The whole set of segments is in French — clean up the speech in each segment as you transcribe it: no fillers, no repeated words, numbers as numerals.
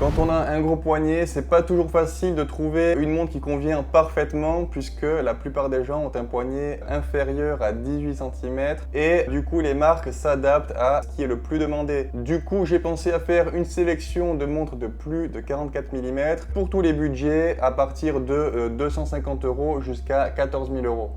Quand on a un gros poignet, c'est pas toujours facile de trouver une montre qui convient parfaitement puisque la plupart des gens ont un poignet inférieur à 18 cm et du coup les marques s'adaptent à ce qui est le plus demandé. Du coup, j'ai pensé à faire une sélection de montres de plus de 44 mm pour tous les budgets à partir de 250 € jusqu'à 14 000 €.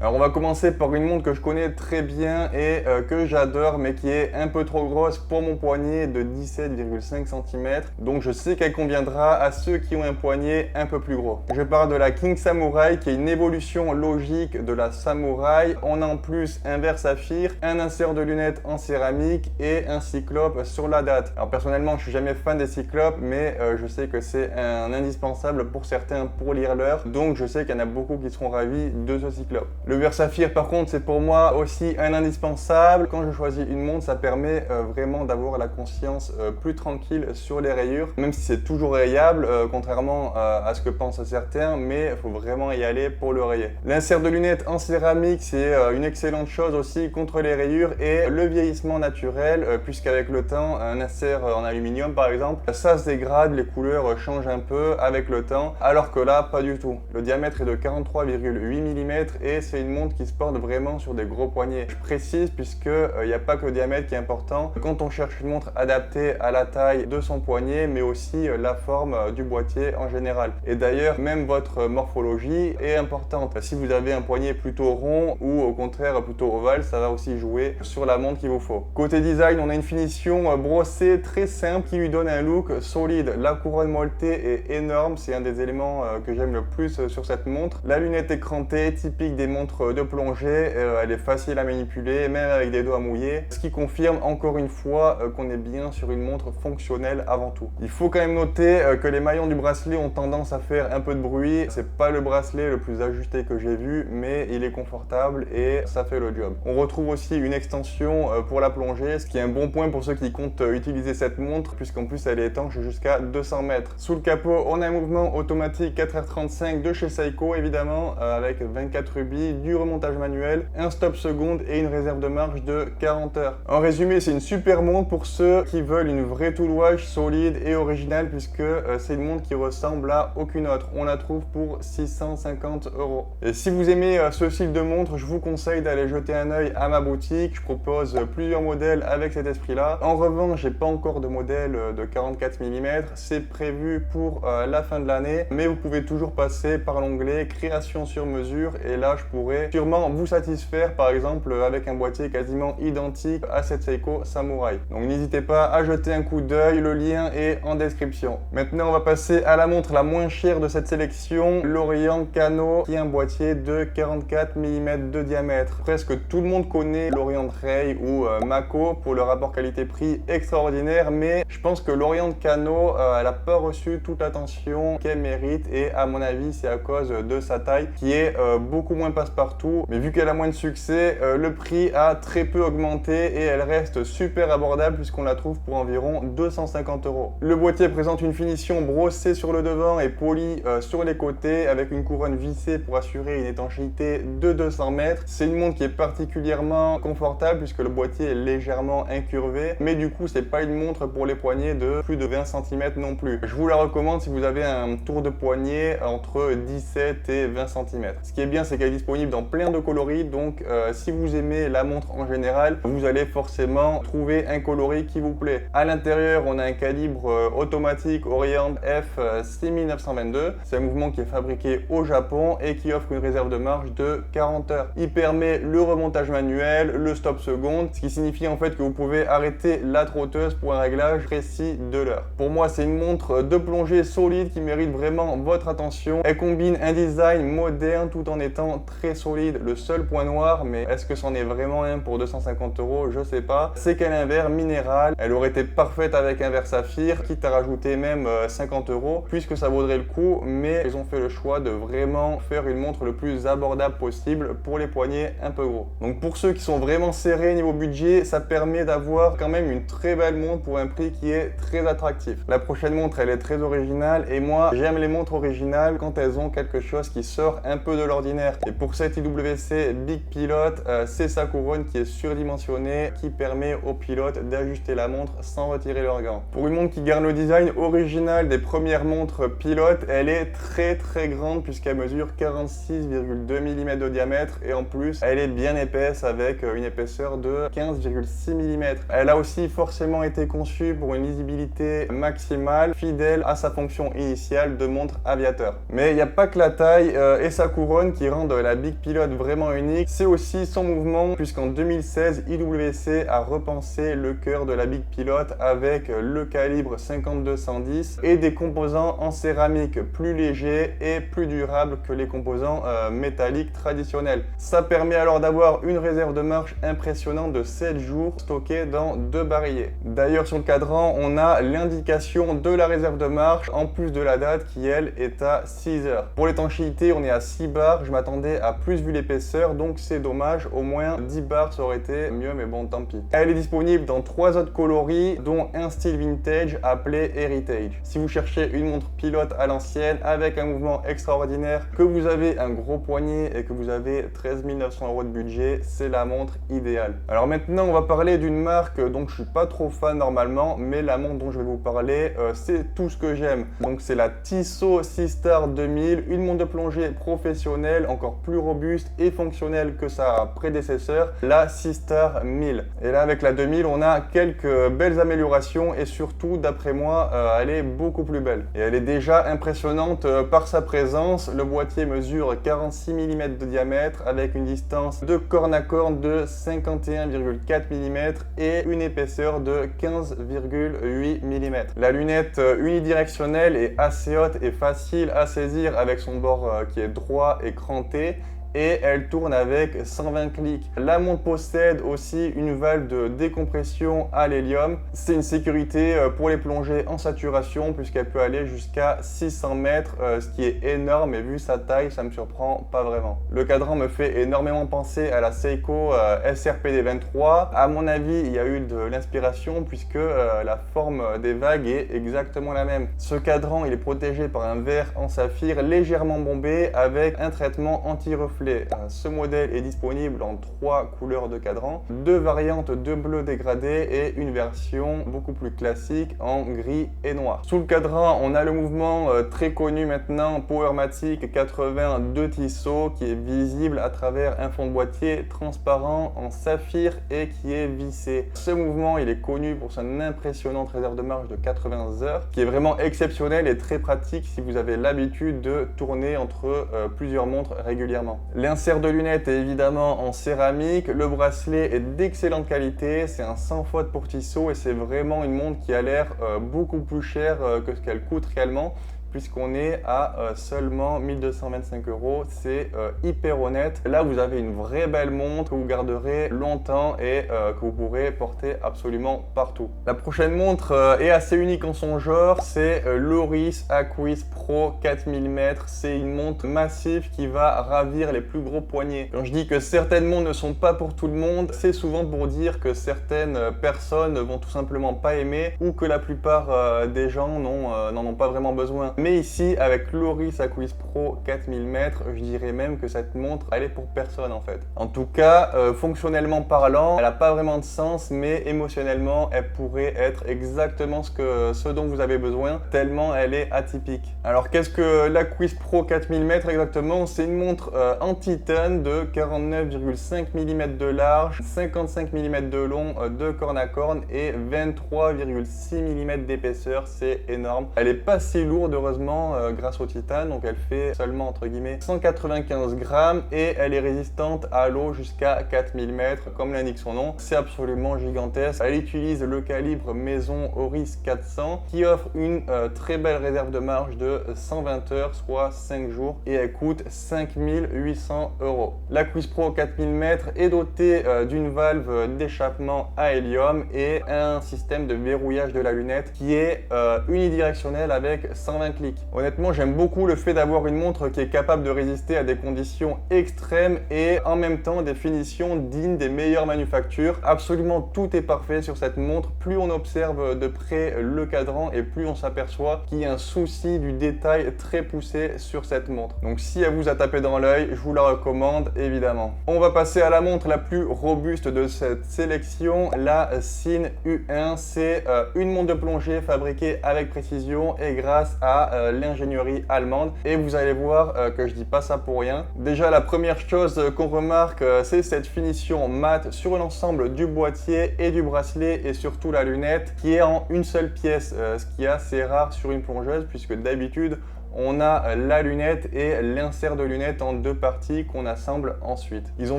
Alors on va commencer par une montre que je connais très bien et que j'adore mais qui est un peu trop grosse pour mon poignet de 17,5 cm. Donc je sais qu'elle conviendra à ceux qui ont un poignet un peu plus gros. Je parle de la King Samurai qui est une évolution logique de la Samurai. On a en plus un verre saphir, un insert de lunettes en céramique et un cyclope sur la date. Alors personnellement je suis jamais fan des cyclopes mais je sais que c'est un indispensable pour certains pour lire l'heure. Donc je sais qu'il y en a beaucoup qui seront ravis de ce cyclope. Le verre saphir par contre c'est pour moi aussi un indispensable. Quand je choisis une montre ça permet vraiment d'avoir la conscience plus tranquille sur les rayures. Même si c'est toujours rayable contrairement à ce que pensent certains, mais il faut vraiment y aller pour le rayer. L'insert de lunettes en céramique c'est une excellente chose aussi contre les rayures et le vieillissement naturel puisqu'avec le temps un insert en aluminium par exemple ça se dégrade, les couleurs changent un peu avec le temps alors que là pas du tout. Le diamètre est de 43,8 mm et c'est une montre qui se porte vraiment sur des gros poignets. Je précise puisque il n'y a pas que le diamètre qui est important quand on cherche une montre adaptée à la taille de son poignet mais aussi la forme du boîtier en général. Et d'ailleurs même votre morphologie est importante. Si vous avez un poignet plutôt rond ou au contraire plutôt ovale, ça va aussi jouer sur la montre qu'il vous faut. Côté design, on a une finition brossée très simple qui lui donne un look solide. La couronne molletée est énorme, c'est un des éléments que j'aime le plus sur cette montre. La lunette écrantée, typique des montres de plongée, elle est facile à manipuler, même avec des doigts mouillés, ce qui confirme encore une fois qu'on est bien sur une montre fonctionnelle avant tout. Il faut quand même noter que les maillons du bracelet ont tendance à faire un peu de bruit. C'est pas le bracelet le plus ajusté que j'ai vu, mais il est confortable et ça fait le job. On retrouve aussi une extension pour la plongée, ce qui est un bon point pour ceux qui comptent utiliser cette montre, puisqu'en plus elle est étanche jusqu'à 200 mètres. Sous le capot, on a un mouvement automatique 4h35 de chez Seiko, évidemment, avec 24 rubis, du remontage manuel, un stop seconde et une réserve de marche de 40 heures. En résumé, c'est une super montre pour ceux qui veulent une vraie tool watch solide et originale, puisque c'est une montre qui ressemble à aucune autre. On la trouve pour 650 €. Et si vous aimez ce style de montre, je vous conseille d'aller jeter un œil à ma boutique. Je propose plusieurs modèles avec cet esprit-là. En revanche, j'ai pas encore de modèle de 44 mm. C'est prévu pour la fin de l'année, mais vous pouvez toujours passer par l'onglet création sur mesure et là, je pourrais sûrement vous satisfaire, par exemple avec un boîtier quasiment identique à cette Seiko Samurai. Donc n'hésitez pas à jeter un coup d'œil, le lien est en description. Maintenant, on va passer à la montre la moins chère de cette sélection, l'Orient Kano, qui est un boîtier de 44 mm de diamètre. Presque tout le monde connaît l'Orient Ray ou Mako pour le rapport qualité-prix extraordinaire, mais je pense que l'Orient Kano, elle n'a pas reçu toute l'attention qu'elle mérite et à mon avis, c'est à cause de sa taille qui est beaucoup moins passe-partout. Mais vu qu'elle a moins de succès, le prix a très peu augmenté et elle reste super abordable puisqu'on la trouve pour environ 250 €. Le boîtier présente une finition brossée sur le devant et polie sur les côtés avec une couronne vissée pour assurer une étanchéité de 200 mètres. C'est une montre qui est particulièrement confortable puisque le boîtier est légèrement incurvé, mais du coup c'est pas une montre pour les poignets de plus de 20 cm non plus. Je vous la recommande si vous avez un tour de poignet entre 17 et 20 cm. Ce qui est bien, c'est qu'elle est disponible dans plein de coloris, donc si vous aimez la montre en général, vous allez forcément trouver un coloris qui vous plaît. À l'intérieur, on a un calibre automatique Orient F 6922. C'est un mouvement qui est fabriqué au Japon et qui offre une réserve de marche de 40 heures. Il permet le remontage manuel, le stop seconde, ce qui signifie en fait que vous pouvez arrêter la trotteuse pour un réglage précis de l'heure. Pour moi, c'est une montre de plongée solide qui mérite vraiment votre attention. Elle combine un design moderne tout en étant très solide. Le seul point noir, mais est-ce que c'en est vraiment un pour 250 €? Je sais pas. C'est qu'elle est un verre minéral. Elle aurait été parfaite avec un verre saphir, quitte à rajouter même 50 €, puisque ça vaudrait le coup, mais ils ont fait le choix de vraiment faire une montre le plus abordable possible pour les poignets un peu gros. Donc pour ceux qui sont vraiment serrés niveau budget, ça permet d'avoir quand même une très belle montre pour un prix qui est très attractif. La prochaine montre, elle est très originale, et moi j'aime les montres originales quand elles ont quelque chose qui sort un peu de l'ordinaire. Et pour cette IWC Big Pilot, c'est sa couronne qui est surdimensionnée, qui permet aux pilotes d'ajuster la montre sans retirer leurs gants. Pour une montre qui garde le design original des premières montres pilotes, elle est très grande puisqu'elle mesure 46,2 mm de diamètre, et en plus elle est bien épaisse avec une épaisseur de 15,6 mm. Elle a aussi forcément été conçue pour une lisibilité maximale, fidèle à sa fonction initiale de montre aviateur. Mais il n'y a pas que la taille et sa couronne qui rendent la Big Pilot vraiment unique, c'est aussi son mouvement, puisqu'en 2016, IWC a repensé le cœur de la Big Pilot avec le calibre 52-110 et des composants en céramique plus légers et plus durables que les composants métalliques traditionnels. Ça permet alors d'avoir une réserve de marche impressionnante de 7 jours stockée dans 2 barillet. D'ailleurs, sur le cadran, on a l'indication de la réserve de marche en plus de la date qui, elle, est à 6 heures. Pour l'étanchéité, on est à 6 bars. Je m'attendais à plus vu l'épaisseur, donc c'est dommage. Au moins 10 bars, ça aurait été mieux, mais bon, tant pis. Elle est disponible dans 3 autres coloris, dont un style vintage appelé Heritage. Si vous cherchez une montre pilote à l'ancienne avec un mouvement extraordinaire, que vous avez un gros poignet et que vous avez 13 900 € de budget, c'est la montre idéale. Alors maintenant, on va parler d'une marque dont je suis pas trop fan normalement, mais la montre dont je vais vous parler, c'est tout ce que j'aime. Donc c'est la Tissot Seastar 2000, une montre de plongée professionnelle, encore plus robuste et fonctionnelle que sa prédécesseur, la Seastar 1000. Et là, avec la 2000, on a quelques belles améliorations, et surtout, d'après moi, elle est beaucoup plus belle. Et elle est déjà impressionnante par sa présence. Le boîtier mesure 46 mm de diamètre avec une distance de corne à corne de 51,4 mm et une épaisseur de 15,8 mm. La lunette unidirectionnelle est assez haute et facile à saisir avec son bord qui est droit et cranté, et elle tourne avec 120 clics. La montre possède aussi une valve de décompression à l'hélium. C'est une sécurité pour les plongées en saturation puisqu'elle peut aller jusqu'à 600 mètres, ce qui est énorme, et vu sa taille, ça me surprend pas vraiment. Le cadran me fait énormément penser à la Seiko SRPD 23. À mon avis, il y a eu de l'inspiration puisque la forme des vagues est exactement la même. Ce cadran, il est protégé par un verre en saphir légèrement bombé avec un traitement anti-reflet. Ce modèle est disponible en 3 couleurs de cadran, 2 variantes de bleu dégradé et une version beaucoup plus classique en gris et noir. Sous le cadran, on a le mouvement très connu maintenant, Powermatic 80 de Tissot, qui est visible à travers un fond de boîtier transparent en saphir et qui est vissé. Ce mouvement, il est connu pour son impressionnante réserve de marche de 80 heures, qui est vraiment exceptionnelle et très pratique si vous avez l'habitude de tourner entre plusieurs montres régulièrement. L'insert de lunettes est évidemment en céramique, le bracelet est d'excellente qualité, c'est un sans faute pour Tissot, et c'est vraiment une montre qui a l'air beaucoup plus chère que ce qu'elle coûte réellement, puisqu'on est à seulement 1225 €. C'est hyper honnête. Là, vous avez une vraie belle montre que vous garderez longtemps et que vous pourrez porter absolument partout. La prochaine montre est assez unique en son genre, c'est l'Oris Aquis Pro 4000 mm. C'est une montre massive qui va ravir les plus gros poignets. Quand je dis que certaines montres ne sont pas pour tout le monde, c'est souvent pour dire que certaines personnes ne vont tout simplement pas aimer, ou que la plupart des gens n'en ont pas vraiment besoin. Mais ici, avec l'Oris Aquis Pro 4000 mm, je dirais même que cette montre, elle est pour personne en fait. En tout cas, fonctionnellement parlant, elle n'a pas vraiment de sens, mais émotionnellement, elle pourrait être exactement ce dont vous avez besoin, tellement elle est atypique. Alors qu'est-ce que l'Aquis Pro 4000 mm exactement? C'est une montre en titane de 49,5 mm de large, 55 mm de long de corne à corne et 23,6 mm d'épaisseur. C'est énorme. Elle n'est pas si lourde heureusement grâce au titane. Donc elle fait seulement entre guillemets 195 grammes et elle est résistante à l'eau jusqu'à 4000 mètres comme l'indique son nom. C'est absolument gigantesque. Elle utilise le calibre maison Oris 400 qui offre une très belle réserve de marge de 120 heures, soit 5 jours, et elle coûte 5800 €. La Quiz Pro 4000 mètres est dotée d'une valve d'échappement à hélium et un système de verrouillage de la lunette qui est unidirectionnel avec 120 clics. Honnêtement, j'aime beaucoup le fait d'avoir une montre qui est capable de résister à des conditions extrêmes et en même temps des finitions dignes des meilleures manufactures. Absolument tout est parfait sur cette montre. Plus on observe de près le cadran et plus on s'aperçoit qu'il y a un souci du détail très poussé sur cette montre. Donc si elle vous a tapé dans l'œil, je vous la recommande évidemment. On va passer à la montre la plus robuste de cette sélection, la Sinn U1. C'est une montre de plongée fabriquée avec précision et grâce à l'ingénierie allemande. Et vous allez voir que je dis pas ça pour rien. Déjà, la première chose qu'on remarque, c'est cette finition mate sur l'ensemble du boîtier et du bracelet et surtout la lunette qui est en une seule pièce, ce qui est assez rare sur une plongeuse puisque d'habitude on a la lunette et l'insert de lunette en deux parties qu'on assemble ensuite. Ils ont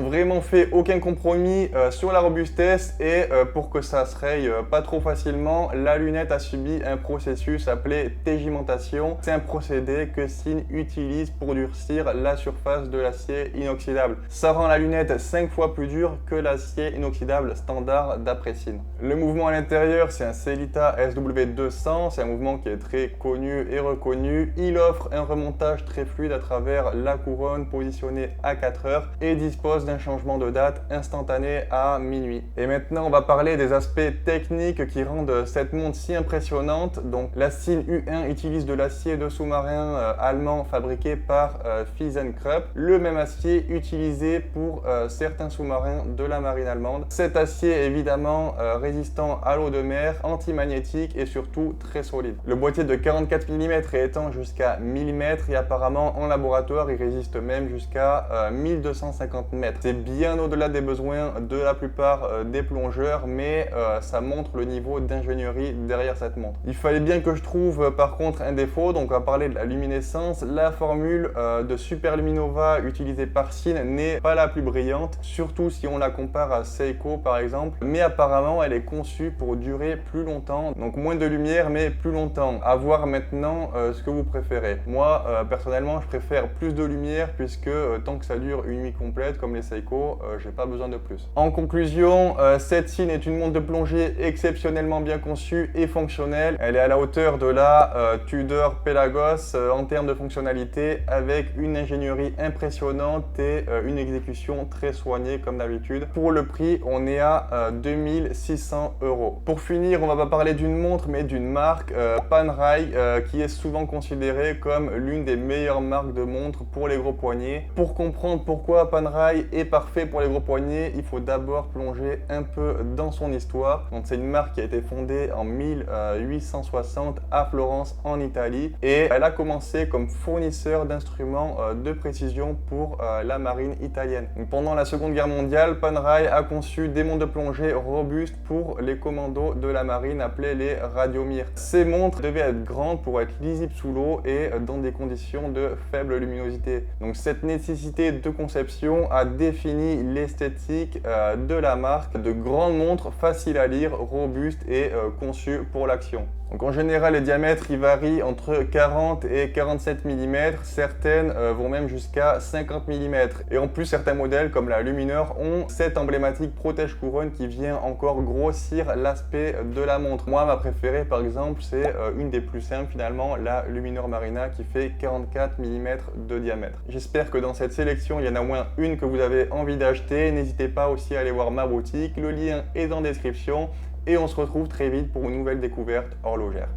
vraiment fait aucun compromis sur la robustesse et pour que ça se raye pas trop facilement, la lunette a subi un processus appelé tégimentation. C'est un procédé que Sinn utilise pour durcir la surface de l'acier inoxydable. Ça rend la lunette 5 fois plus dure que l'acier inoxydable standard d'après Sinn. Le mouvement à l'intérieur, c'est un Sellita SW200, c'est un mouvement qui est très connu et reconnu. Il offre un remontage très fluide à travers la couronne positionnée à 4 heures et dispose d'un changement de date instantané à minuit. Et maintenant, on va parler des aspects techniques qui rendent cette montre si impressionnante. Donc, la Sinn U1 utilise de l'acier de sous-marin allemand fabriqué par ThyssenKrupp, le même acier utilisé pour certains sous-marins de la marine allemande. Cet acier est évidemment résistant à l'eau de mer, antimagnétique et surtout très solide. Le boîtier de 44 mm est étanche jusqu'à 1000 mètres et apparemment en laboratoire il résiste même jusqu'à 1250 mètres. C'est bien au-delà des besoins de la plupart des plongeurs, mais ça montre le niveau d'ingénierie derrière cette montre. Il fallait bien que je trouve par contre un défaut, donc on va parler de la luminescence. La formule de Super Luminova utilisée par Sinn n'est pas la plus brillante, surtout si on la compare à Seiko par exemple, mais apparemment elle est conçue pour durer plus longtemps, donc moins de lumière mais plus longtemps. À voir maintenant ce que vous préférez. Moi, personnellement, je préfère plus de lumière puisque tant que ça dure une nuit complète, comme les Seiko, j'ai pas besoin de plus. En conclusion, cette Sinn est une montre de plongée exceptionnellement bien conçue et fonctionnelle. Elle est à la hauteur de la Tudor Pelagos en termes de fonctionnalité avec une ingénierie impressionnante et une exécution très soignée comme d'habitude. Pour le prix, on est à 2600 €. Pour finir, on va pas parler d'une montre mais d'une marque, Panerai, qui est souvent considérée comme l'une des meilleures marques de montres pour les gros poignets. Pour comprendre pourquoi Panerai est parfait pour les gros poignets, il faut d'abord plonger un peu dans son histoire. Donc c'est une marque qui a été fondée en 1860 à Florence en Italie et elle a commencé comme fournisseur d'instruments de précision pour la marine italienne. Donc, pendant la Seconde Guerre mondiale, Panerai a conçu des montres de plongée robustes pour les commandos de la marine appelés les Radiomir. Ces montres devaient être grandes pour être lisibles sous l'eau et dans des conditions de faible luminosité. Donc cette nécessité de conception a défini l'esthétique de la marque, de grandes montres faciles à lire, robustes et conçues pour l'action. Donc en général, les diamètres ils varient entre 40 et 47 mm, certaines vont même jusqu'à 50 mm. Et en plus, certains modèles comme la Luminor ont cette emblématique protège-couronne qui vient encore grossir l'aspect de la montre. Moi, ma préférée par exemple, c'est une des plus simples finalement, la Luminor Marina qui fait 44 mm de diamètre. J'espère que dans cette sélection, il y en a au moins une que vous avez envie d'acheter. N'hésitez pas aussi à aller voir ma boutique, le lien est dans la description. Et on se retrouve très vite pour une nouvelle découverte horlogère.